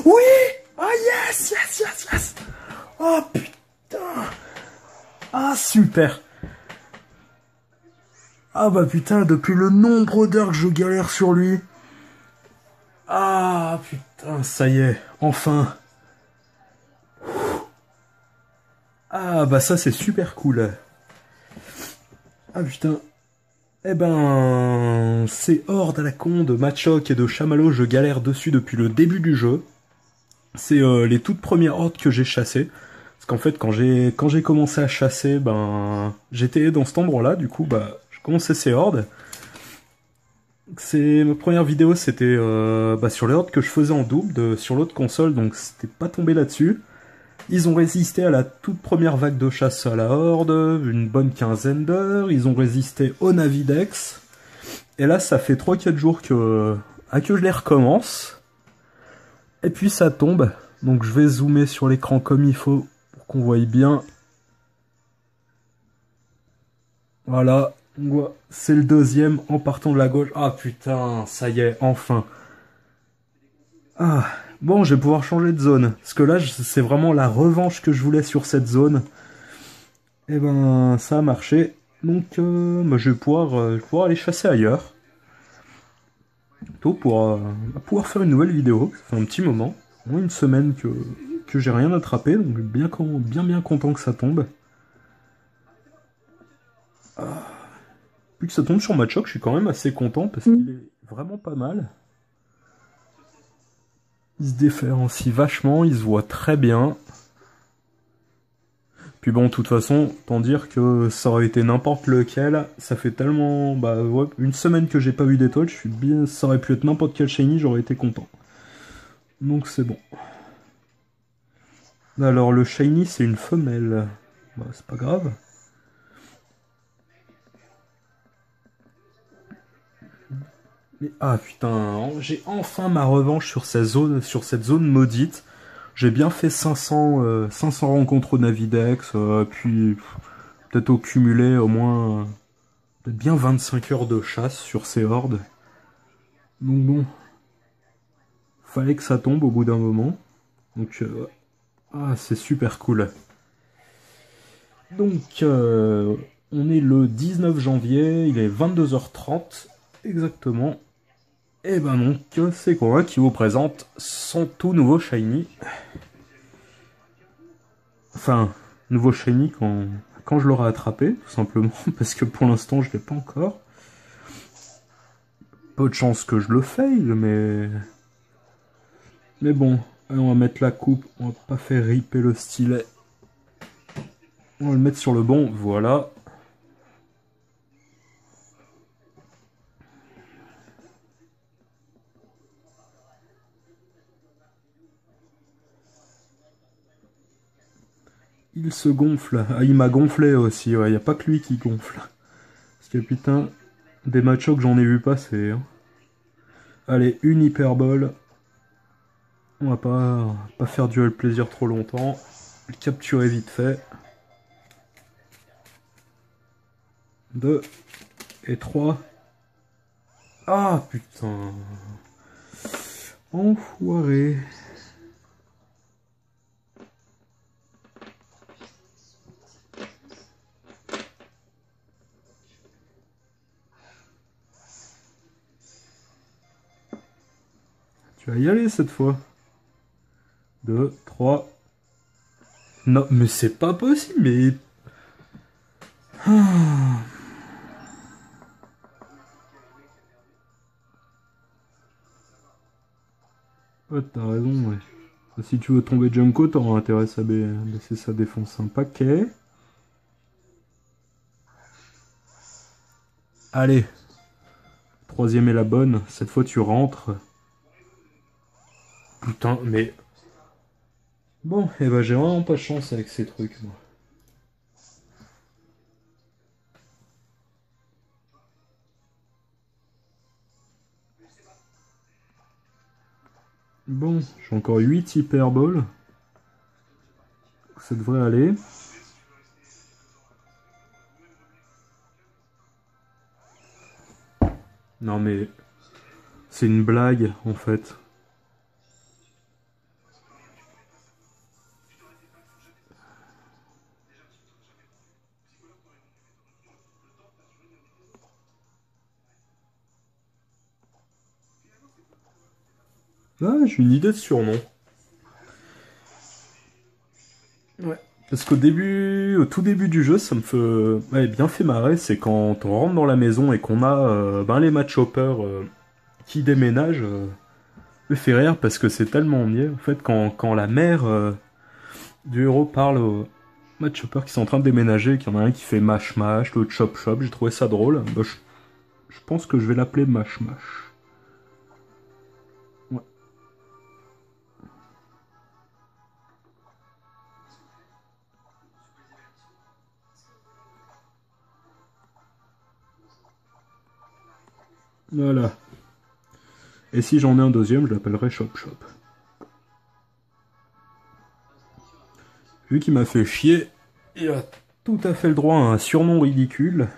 Oui! Ah yes, yes, yes, yes! Oh putain! Ah super! Ah bah putain, depuis le nombre d'heures que je galère sur lui. Ah putain, ça y est, enfin. Ah bah ça c'est super cool. Ah putain. Eh ben, ces hordes à la con de Machoc et de Chamallow, je galère dessus depuis le début du jeu. C'est les toutes premières hordes que j'ai chassées. Parce qu'en fait, quand j'ai commencé à chasser, ben, j'étais dans cet endroit-là, du coup, bah, je commençais ces hordes. Ma première vidéo, c'était bah, sur les hordes que je faisais en double sur l'autre console, donc c'était pas tombé là-dessus. Ils ont résisté à la toute première vague de chasse à la horde, une bonne quinzaine d'heures. Ils ont résisté au Navidex. Et là, ça fait 3-4 jours que je les recommence. Et puis ça tombe. Donc je vais zoomer sur l'écran comme il faut pour qu'on voie bien. Voilà. C'est le deuxième en partant de la gauche. Ah putain, ça y est, enfin. Ah, bon, je vais pouvoir changer de zone. Parce que là, c'est vraiment la revanche que je voulais sur cette zone. Et ben, ça a marché. Donc, bah, je vais pouvoir aller chasser ailleurs. Tout pour pouvoir faire une nouvelle vidéo. Ça fait un petit moment. Au moins une semaine que j'ai rien attrapé. Donc, bien content que ça tombe. Puis que ça tombe sur Machoc, je suis quand même assez content parce qu'il est vraiment pas mal. Il se différencie vachement, il se voit très bien. Puis bon, de toute façon, tant dire que ça aurait été n'importe lequel, ça fait tellement... Bah ouais, une semaine que j'ai pas vu d'étoiles, je suis bien... Ça aurait pu être n'importe quel shiny, j'aurais été content. Donc c'est bon. Alors le shiny, c'est une femelle. Bah c'est pas grave. Mais, ah putain, j'ai enfin ma revanche sur cette zone maudite. J'ai bien fait 500 rencontres au Navidex, puis peut-être au cumulé au moins peut-être bien 25 heures de chasse sur ces hordes. Donc bon, fallait que ça tombe au bout d'un moment. Donc ah c'est super cool. Donc on est le 19 janvier, il est 22h30 exactement. Et ben donc c'est quoi qui vous présente son tout nouveau shiny. Enfin, nouveau shiny quand je l'aurai attrapé, tout simplement, parce que pour l'instant je l'ai pas encore. Peu de chance que je le fail, mais... Mais bon, allez, on va mettre la coupe, on va pas faire ripper le stylet. On va le mettre sur le bon, voilà. Il se gonfle. Ah, il m'a gonflé aussi, ouais, y a pas que lui qui gonfle. Parce que putain, des Machoc j'en ai vu passer. Hein. Allez, une hyperbole. On va pas faire durer le plaisir trop longtemps. Le capturer vite fait. 2 et 3. Ah putain. Enfoiré. Tu vas y aller cette fois. 2, 3. Non, mais c'est pas possible, mais... Ah. Ouais, t'as raison, ouais. Si tu veux tomber Junko, t'auras intérêt à baisser sa défense un paquet. Allez. Troisième est la bonne. Cette fois, tu rentres. Putain, mais... Bon, eh ben j'ai vraiment pas de chance avec ces trucs, moi. Bon, j'ai encore 8 hyperballs. Ça devrait aller. Non mais... C'est une blague, en fait. Ah, j'ai une idée de surnom. Ouais. Parce au tout début du jeu, ça me fait ouais, bien fait marrer, c'est quand on rentre dans la maison et qu'on a les match hoppers qui déménagent, me fait rire parce que c'est tellement mieux. En fait, quand la mère du héros parle aux match hoppers qui sont en train de déménager, qu'il y en a un qui fait mash mash, l'autre chop chop, j'ai trouvé ça drôle. Bah, je pense que je vais l'appeler mash mash. Ouais. Voilà. Et si j'en ai un deuxième, je l'appellerai chop chop. Vu qu'il m'a fait chier, il a tout à fait le droit à un surnom ridicule.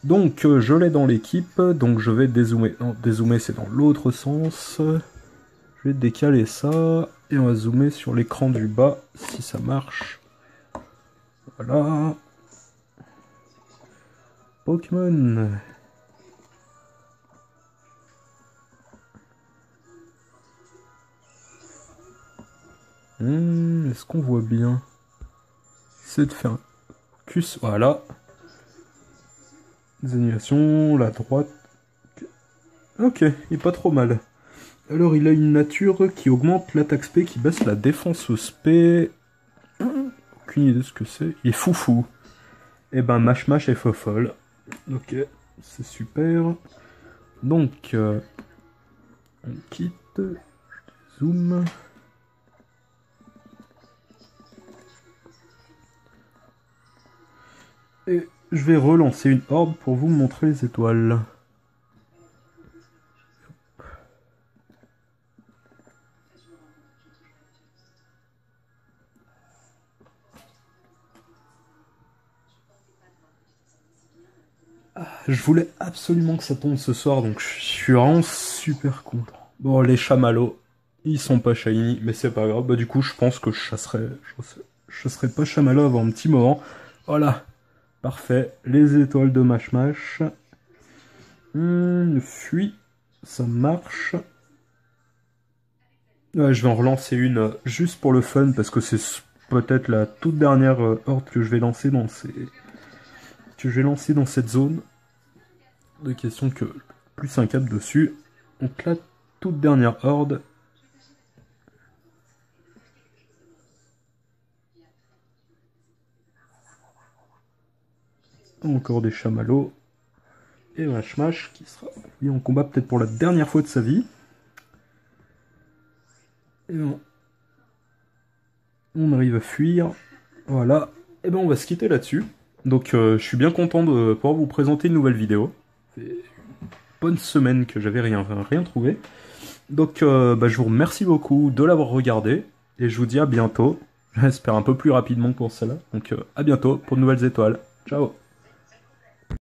Donc je l'ai dans l'équipe, donc je vais dézoomer. Non, dézoomer c'est dans l'autre sens. Je vais décaler ça, et on va zoomer sur l'écran du bas, si ça marche. Voilà. Pokémon. Est-ce qu'on voit bien? C'est de faire un cus, voilà. Des animations, la droite. Ok, il est pas trop mal. Alors il a une nature qui augmente l'attaque spé, qui baisse la défense spé. Aucune idée de ce que c'est. Il est foufou. Et ben Mash Mash est fofolle. Ok, c'est super. Donc, on quitte. Zoom. Et je vais relancer une orbe pour vous montrer les étoiles. Je voulais absolument que ça tombe ce soir, donc je suis vraiment super content. Bon, les chamallows, ils sont pas shiny, mais c'est pas grave. Bah du coup, je pense que je serai pas chamallow avant un petit moment. Voilà, parfait. Les étoiles de Mash Mash. Fuis, ça marche. Ouais, je vais en relancer une juste pour le fun, parce que c'est peut-être la toute dernière horde que je vais lancer dans cette zone. De question que plus un cap dessus. Donc la toute dernière horde. Encore des chamallows. Et un Mash qui sera mis en combat peut-être pour la dernière fois de sa vie. Et on arrive à fuir. Voilà. Et ben on va se quitter là-dessus. Donc je suis bien content de pouvoir vous présenter une nouvelle vidéo. C'est une bonne semaine que j'avais rien trouvé. Donc je vous remercie beaucoup de l'avoir regardé. Et je vous dis à bientôt. J'espère un peu plus rapidement pour celle-là. Donc à bientôt pour de nouvelles étoiles. Ciao.